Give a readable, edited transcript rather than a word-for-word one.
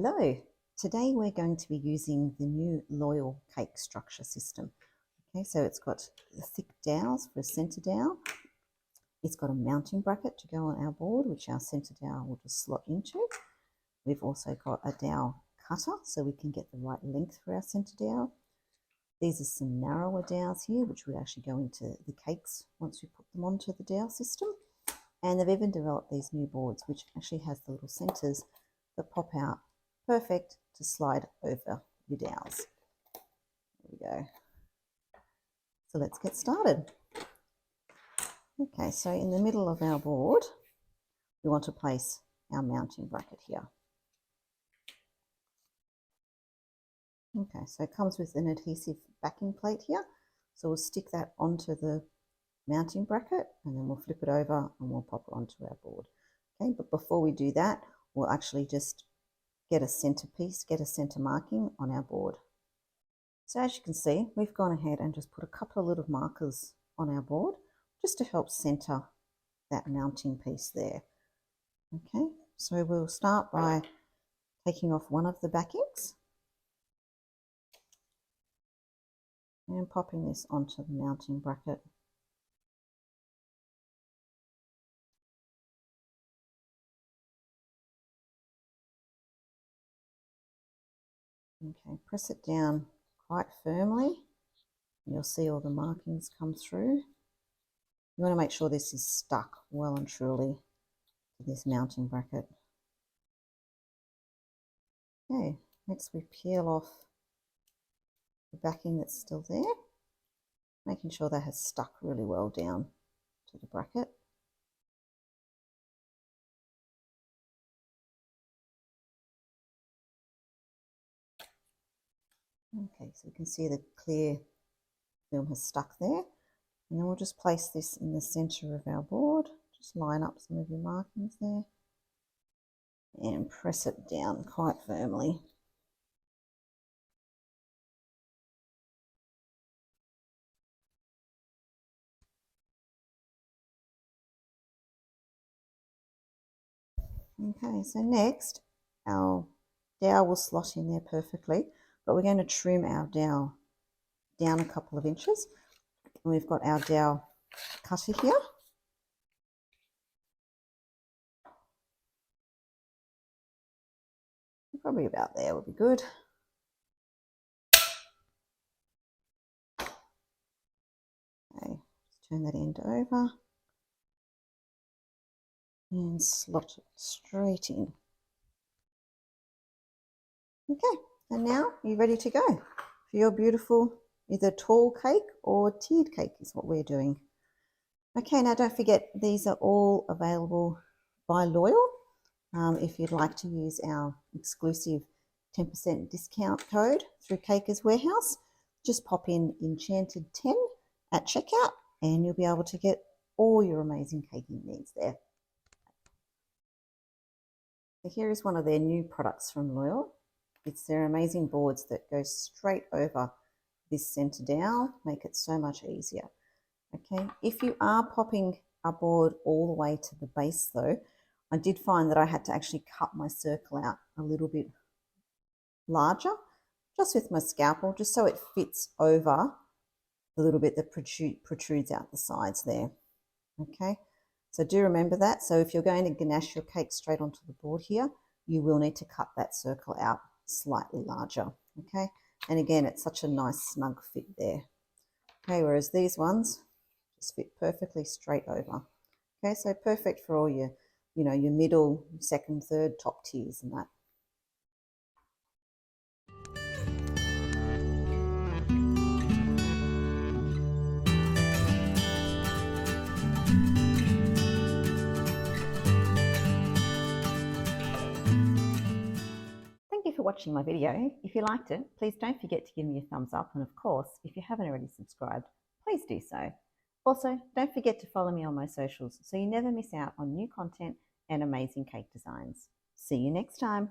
Hello, today we're going to be using the new Loyal cake structure system. Okay, so it's got the thick dowels for a centre dowel. It's got a mounting bracket to go on our board, which our centre dowel will just slot into. We've also got a dowel cutter so we can get the right length for our centre dowel. These are some narrower dowels here, which would actually go into the cakes once we put them onto the dowel system. And they've even developed these new boards, which actually has the little centres that pop out. Perfect to slide over your dowels. There we go. So let's get started. Okay, so in the middle of our board, we want to place our mounting bracket here. Okay, so it comes with an adhesive backing plate here. So we'll stick that onto the mounting bracket and then we'll flip it over and we'll pop it onto our board. Okay, but before we do that, we'll actually just get a centre piece, get a centre marking on our board. So as you can see, we've gone ahead and just put a couple of little markers on our board just to help centre that mounting piece there. Okay, so we'll start by taking off one of the backings and popping this onto the mounting bracket. Okay, press it down quite firmly. You'll see all the markings come through. You want to make sure this is stuck well and truly to this mounting bracket. Okay, next we peel off the backing that's still there, making sure that has stuck really well down to the bracket. Okay, so you can see the clear film has stuck there. And then we'll just place this in the centre of our board. Just line up some of your markings there and press it down quite firmly. Okay, so next our dowel will slot in there perfectly, but we're going to trim our dowel down a couple of inches. And we've got our dowel cutter here. Probably about there would be good. Okay, just turn that end over and slot it straight in. Okay, and now you're ready to go for your beautiful either tall cake or tiered cake is what we're doing. Okay, now don't forget these are all available by Loyal. If you'd like to use our exclusive 10% discount code through Cakers Warehouse, just pop in Enchanted10 at checkout and you'll be able to get all your amazing caking needs there. So here is one of their new products from Loyal. It's their amazing boards that go straight over this centre dowel, make it so much easier. Okay, if you are popping a board all the way to the base though, I did find that I had to actually cut my circle out a little bit larger, just with my scalpel, just so it fits over the little bit that protrudes out the sides there. Okay, so do remember that. So if you're going to ganache your cake straight onto the board here, you will need to cut that circle out slightly larger. Okay, and again, it's such a nice snug fit there. Okay, whereas these ones just fit perfectly straight over. Okay, so perfect for all your, your middle, second, third, top tiers and that. Thank you for watching my video. If you liked it, please don't forget to give me a thumbs up. And of course, if you haven't already subscribed, please do so. Also, don't forget to follow me on my socials so you never miss out on new content and amazing cake designs. See you next time.